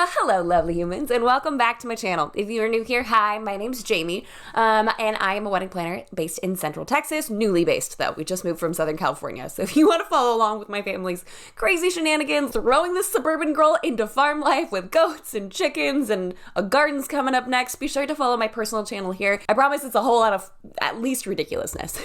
Well, hello, lovely humans, and welcome back to my channel. If you are new here, hi, my name's Jamie, and I am a wedding planner based in Central Texas, newly based, though. We just moved from Southern California, so if you want to follow along with my family's crazy shenanigans, throwing this suburban girl into farm life with goats and chickens and a garden's coming up next, be sure to follow my personal channel here. I promise it's a whole lot of at least ridiculousness.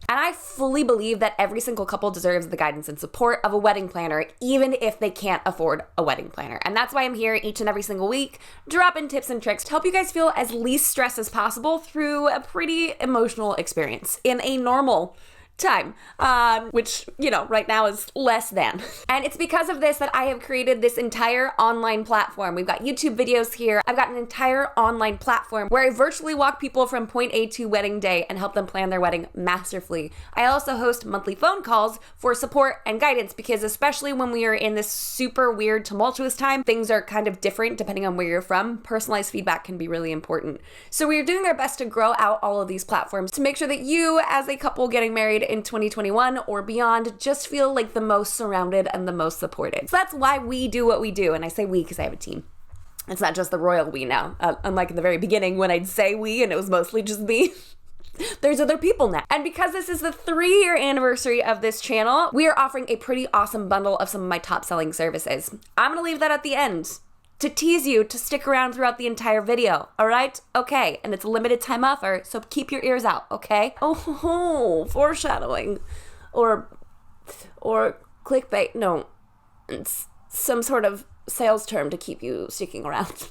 And I fully believe that every single couple deserves the guidance and support of a wedding planner, even if they can't afford a wedding planner. And that's why I'm here each and every single week, dropping tips and tricks to help you guys feel as least stressed as possible through a pretty emotional experience in a normal time, which, you know, right now is less than. And it's because of this that I have created this entire online platform. We've got YouTube videos here. I've got an entire online platform where I virtually walk people from point A to wedding day and help them plan their wedding masterfully. I also host monthly phone calls for support and guidance because especially when we are in this super weird, tumultuous time, things are kind of different depending on where you're from. Personalized feedback can be really important. So we're doing our best to grow out all of these platforms to make sure that you, as a couple getting married in 2021 or beyond, just feel like the most surrounded and the most supported. So that's why we do what we do. And I say we because I have a team. It's not just the royal we now. Unlike in the very beginning when I'd say we and it was mostly just me. There's other people now. And because this is the 3-year anniversary of this channel, we are offering a pretty awesome bundle of some of my top selling services. I'm gonna leave that at the end to tease you to stick around throughout the entire video, all right? Okay, and it's a limited time offer, so keep your ears out, okay? Oh, foreshadowing. Or clickbait, no. It's some sort of sales term to keep you sticking around.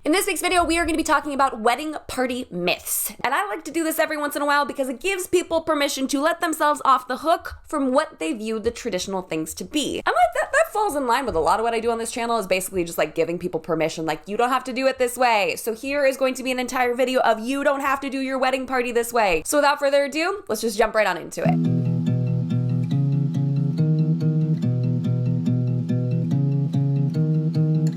In this week's video, we are going to be talking about wedding party myths. And I like to do this every once in a while because it gives people permission to let themselves off the hook from what they view the traditional things to be. And like that falls in line with a lot of what I do on this channel is basically just like giving people permission, like you don't have to do it this way. So here is going to be an entire video of you don't have to do your wedding party this way. So without further ado, let's just jump right on into it.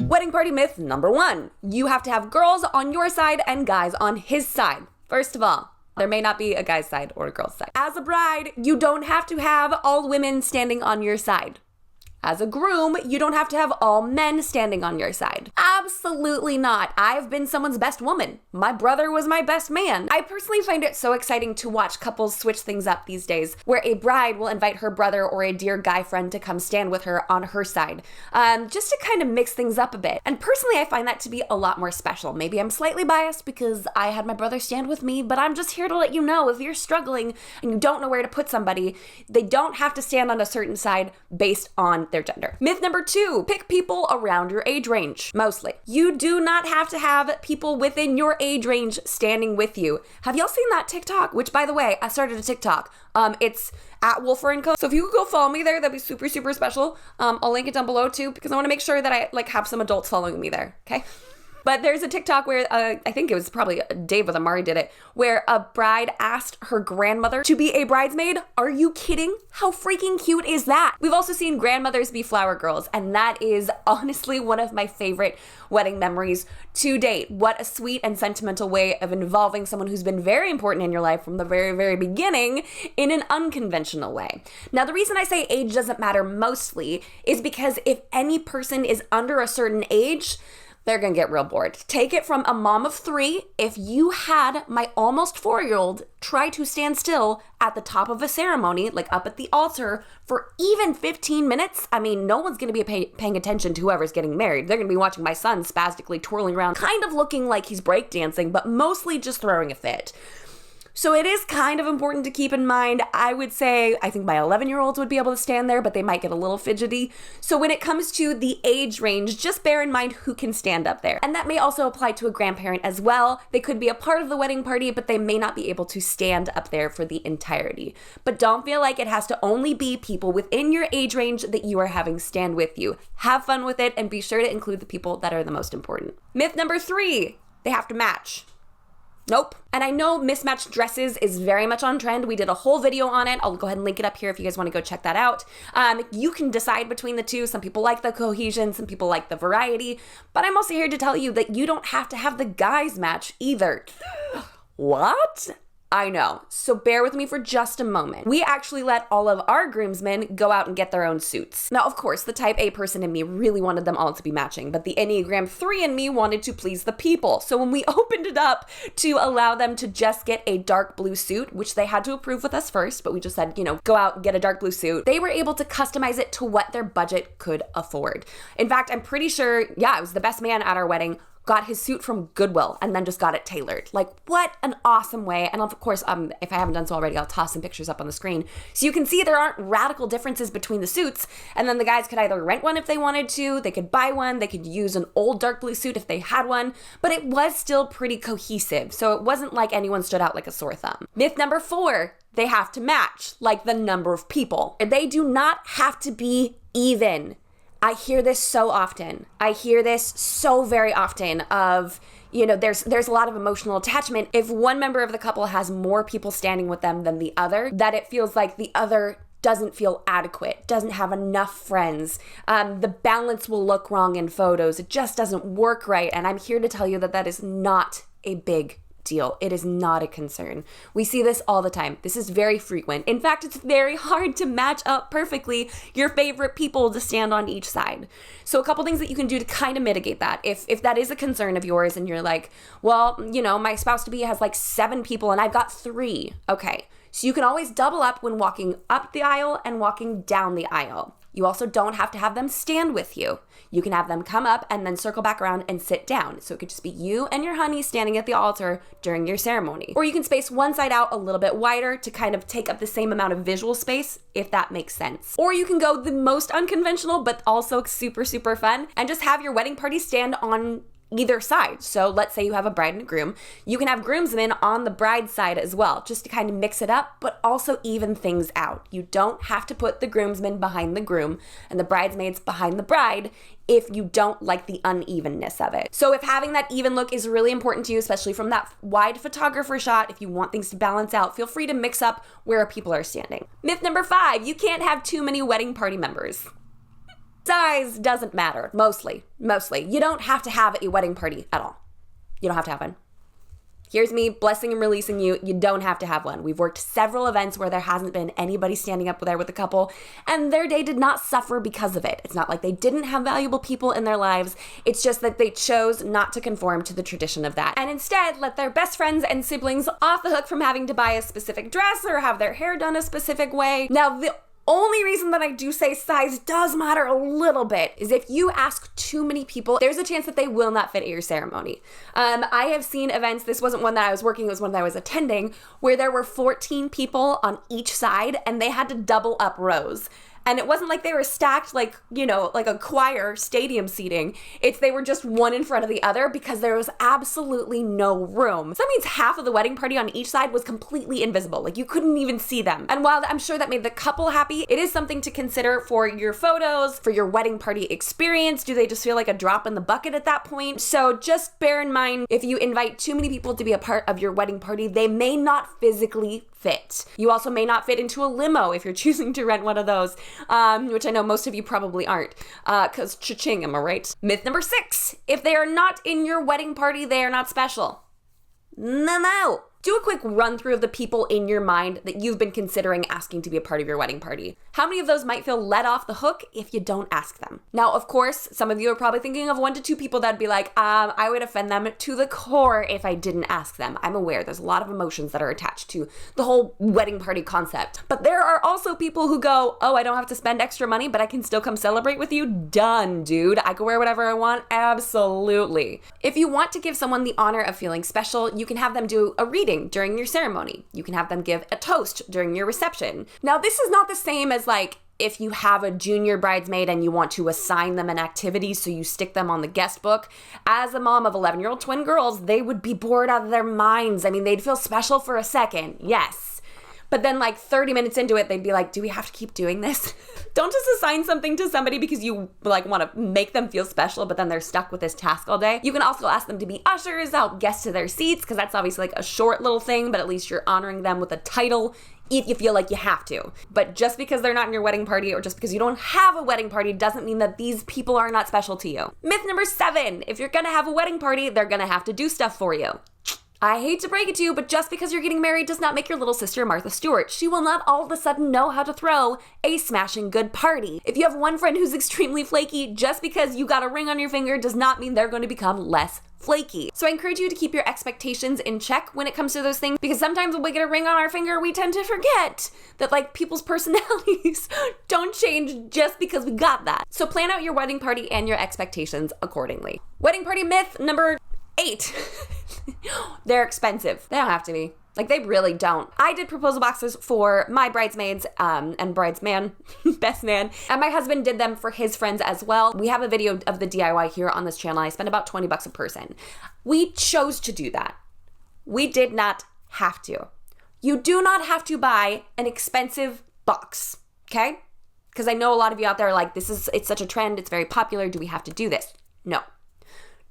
Wedding party myth number 1. You have to have girls on your side and guys on his side. First of all, there may not be a guy's side or a girl's side. As a bride, you don't have to have all women standing on your side. As a groom, you don't have to have all men standing on your side. Absolutely not. I've been someone's best woman. My brother was my best man. I personally find it so exciting to watch couples switch things up these days, where a bride will invite her brother or a dear guy friend to come stand with her on her side, just to kind of mix things up a bit. And personally, I find that to be a lot more special. Maybe I'm slightly biased because I had my brother stand with me, but I'm just here to let you know if you're struggling and you don't know where to put somebody, they don't have to stand on a certain side based on their gender. Myth number 2, pick people around your age range. Mostly. You do not have to have people within your age range standing with you. Have y'all seen that TikTok? Which, by the way, I started a TikTok. It's at Wolfer & Co. So if you could go follow me there, that'd be super, super special. I'll link it down below too, because I want to make sure that I have some adults following me there, okay? But there's a TikTok where, I think it was probably Dave with Amari did it, where a bride asked her grandmother to be a bridesmaid. Are you kidding? How freaking cute is that? We've also seen grandmothers be flower girls, and that is honestly one of my favorite wedding memories to date. What a sweet and sentimental way of involving someone who's been very important in your life from the very, very beginning in an unconventional way. Now, the reason I say age doesn't matter mostly is because if any person is under a certain age, they're gonna get real bored. Take it from a mom of 3. If you had my almost 4-year-old try to stand still at the top of a ceremony, like up at the altar, for even 15 minutes, I mean, no one's gonna be paying attention to whoever's getting married. They're gonna be watching my son spastically twirling around, kind of looking like he's breakdancing, but mostly just throwing a fit. So it is kind of important to keep in mind. I would say, I think my 11-year-olds would be able to stand there, but they might get a little fidgety. So when it comes to the age range, just bear in mind who can stand up there. And that may also apply to a grandparent as well. They could be a part of the wedding party, but they may not be able to stand up there for the entirety. But don't feel like it has to only be people within your age range that you are having stand with you. Have fun with it and be sure to include the people that are the most important. Myth number 3, they have to match. Nope. And I know mismatched dresses is very much on trend. We did a whole video on it. I'll go ahead and link it up here if you guys want to go check that out. You can decide between the two. Some people like the cohesion, some people like the variety, but I'm also here to tell you that you don't have to have the guys match either. What? I know, so bear with me for just a moment. We actually let all of our groomsmen go out and get their own suits. Now, of course, the type A person in me really wanted them all to be matching, but the Enneagram 3 in me wanted to please the people. So when we opened it up to allow them to just get a dark blue suit, which they had to approve with us first, but we just said, go out and get a dark blue suit, they were able to customize it to what their budget could afford. In fact, I'm pretty sure, it was the best man at our wedding, got his suit from Goodwill and then just got it tailored. Like, what an awesome way. And of course, if I haven't done so already, I'll toss some pictures up on the screen. So you can see there aren't radical differences between the suits. And then the guys could either rent one if they wanted to, they could buy one, they could use an old dark blue suit if they had one, but it was still pretty cohesive. So it wasn't like anyone stood out like a sore thumb. Myth number 4, they have to match, like the number of people. They do not have to be even. I hear this so often. I hear this so very often of, there's a lot of emotional attachment. If one member of the couple has more people standing with them than the other, that it feels like the other doesn't feel adequate, doesn't have enough friends. The balance will look wrong in photos. It just doesn't work right. And I'm here to tell you that that is not a big deal. It is not a concern. We see this all the time. This is very frequent. In fact, it's very hard to match up perfectly your favorite people to stand on each side. So a couple things that you can do to kind of mitigate that. If that is a concern of yours and you're like, well, my spouse-to-be has like 7 people and I've got 3. Okay. So you can always double up when walking up the aisle and walking down the aisle. You also don't have to have them stand with you. You can have them come up and then circle back around and sit down. So it could just be you and your honey standing at the altar during your ceremony. Or you can space one side out a little bit wider to kind of take up the same amount of visual space, if that makes sense. Or you can go the most unconventional, but also super, super fun, and just have your wedding party stand on either side. So let's say you have a bride and a groom. You can have groomsmen on the bride's side as well, just to kind of mix it up, but also even things out. You don't have to put the groomsmen behind the groom and the bridesmaids behind the bride if you don't like the unevenness of it. So if having that even look is really important to you, especially from that wide photographer shot, if you want things to balance out, feel free to mix up where people are standing. Myth number 5, you can't have too many wedding party members. Size doesn't matter, mostly. You don't have to have a wedding party at all. You don't have to have one. Here's me blessing and releasing you. You don't have to have one. We've worked several events where there hasn't been anybody standing up there with a couple, and their day did not suffer because of it. It's not like they didn't have valuable people in their lives. It's just that they chose not to conform to the tradition of that, and instead let their best friends and siblings off the hook from having to buy a specific dress or have their hair done a specific way. Now, the only reason that I do say size does matter a little bit is if you ask too many people, there's a chance that they will not fit at your ceremony. I have seen events, this wasn't one that I was working, it was one that I was attending, where there were 14 people on each side and they had to double up rows. And it wasn't like they were stacked like a choir stadium seating. They were just one in front of the other because there was absolutely no room. So that means half of the wedding party on each side was completely invisible. Like you couldn't even see them. And while I'm sure that made the couple happy, it is something to consider for your photos, for your wedding party experience. Do they just feel like a drop in the bucket at that point? So just bear in mind, if you invite too many people to be a part of your wedding party, they may not physically fit. You also may not fit into a limo if you're choosing to rent one of those, which I know most of you probably aren't, because cha-ching, am I right? Myth number 6, if they are not in your wedding party, they are not special. No. Do a quick run through of the people in your mind that you've been considering asking to be a part of your wedding party. How many of those might feel let off the hook if you don't ask them? Now, of course, some of you are probably thinking of 1 to 2 people that'd be like, I would offend them to the core if I didn't ask them. I'm aware there's a lot of emotions that are attached to the whole wedding party concept. But there are also people who go, oh, I don't have to spend extra money, but I can still come celebrate with you. Done, dude. I can wear whatever I want. Absolutely. If you want to give someone the honor of feeling special, you can have them do a reading during your ceremony. You can have them give a toast during your reception. Now, this is not the same as like if you have a junior bridesmaid and you want to assign them an activity so you stick them on the guest book. As a mom of 11-year-old twin girls, they would be bored out of their minds. I mean, they'd feel special for a second, yes. But then like 30 minutes into it, they'd be like, do we have to keep doing this? Don't just assign something to somebody because you like want to make them feel special, but then they're stuck with this task all day. You can also ask them to be ushers, help guests to their seats, because that's obviously like a short little thing, but at least you're honoring them with a title if you feel like you have to. But just because they're not in your wedding party or just because you don't have a wedding party doesn't mean that these people are not special to you. Myth number 7, if you're gonna have a wedding party, they're gonna have to do stuff for you. I hate to break it to you, but just because you're getting married does not make your little sister Martha Stewart. She will not all of a sudden know how to throw a smashing good party. If you have one friend who's extremely flaky, just because you got a ring on your finger does not mean they're going to become less flaky. So I encourage you to keep your expectations in check when it comes to those things, because sometimes when we get a ring on our finger, we tend to forget that like people's personalities don't change just because we got that. So plan out your wedding party and your expectations accordingly. Wedding party myth number 8. They're expensive. They don't have to be. Like, they really don't. I did proposal boxes for my bridesmaids and bridesman, best man, and my husband did them for his friends as well. We have a video of the DIY here on this channel. I spent about $20 a person. We chose to do that. We did not have to. You do not have to buy an expensive box, okay? Because I know a lot of you out there are like, it's such a trend, it's very popular, do we have to do this? No.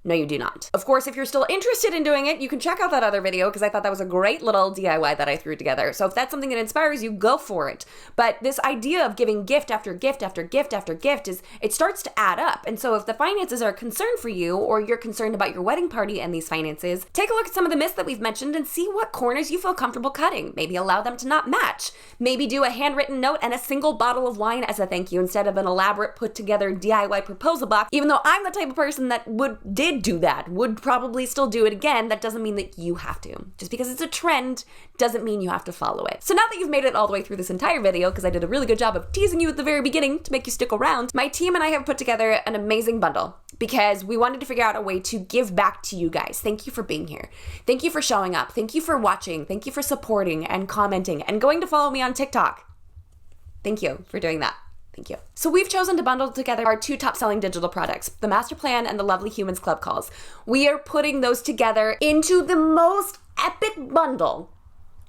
No, you do not. Of course, if you're still interested in doing it, you can check out that other video because I thought that was a great little DIY that I threw together. So if that's something that inspires you, go for it. But this idea of giving gift after gift after gift after gift it starts to add up. And so if the finances are a concern for you, or you're concerned about your wedding party and these finances, take a look at some of the myths that we've mentioned and see what corners you feel comfortable cutting. Maybe allow them to not match. Maybe do a handwritten note and a single bottle of wine as a thank you instead of an elaborate put together DIY proposal box. Even though I'm the type of person that did do that, would probably still do it again, that doesn't mean that you have to. Just because it's a trend doesn't mean you have to follow it. So now that you've made it all the way through this entire video, because I did a really good job of teasing you at the very beginning to make you stick around, my team and I have put together an amazing bundle because we wanted to figure out a way to give back to you guys. Thank you for being here. Thank you for showing up. Thank you for watching. Thank you for supporting and commenting and going to follow me on TikTok. Thank you for doing that. Thank you. So we've chosen to bundle together our 2 top-selling digital products, the Master Plan and the Lovely Humans Club Calls. We are putting those together into the most epic bundle.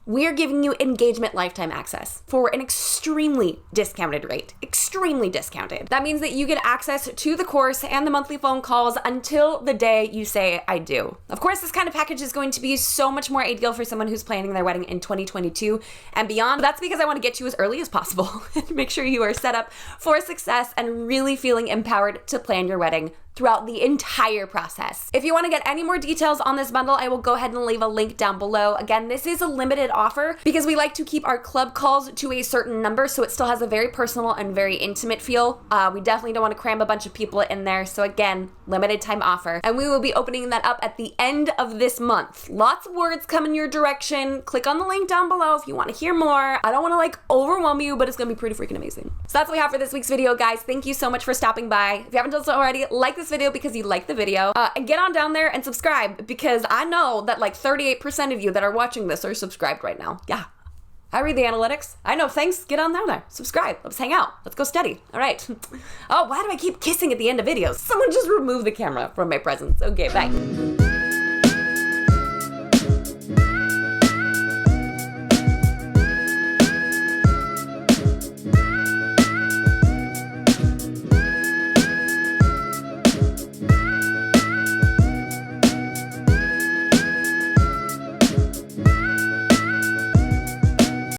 We are giving you engagement lifetime access for an extremely discounted rate. Extremely discounted. That means that you get access to the course and the monthly phone calls until the day you say, I do. Of course, this kind of package is going to be so much more ideal for someone who's planning their wedding in 2022 and beyond. That's because I want to get you as early as possible and make sure you are set up for success and really feeling empowered to plan your wedding throughout the entire process. If you want to get any more details on this bundle, I will go ahead and leave a link down below. Again, this is a limited offer because we like to keep our club calls to a certain number so it still has a very personal and very intimate feel. We definitely don't want to cram a bunch of people in there. So again, limited time offer. And we will be opening that up at the end of this month. Lots of words coming your direction. Click on the link down below if you want to hear more. I don't want to like overwhelm you, but it's going to be pretty freaking amazing. So that's what we have for this week's video, guys. Thank you so much for stopping by. If you haven't done so already, like this video because you like the video, and get on down there and subscribe because I know that like 38% of you that are watching this are subscribed right now. Yeah, I read the analytics. I know. Thanks. Get on down there. Subscribe. Let's hang out. Let's go steady. All right. Oh, why do I keep kissing at the end of videos? Someone just remove the camera from my presence. Okay, bye.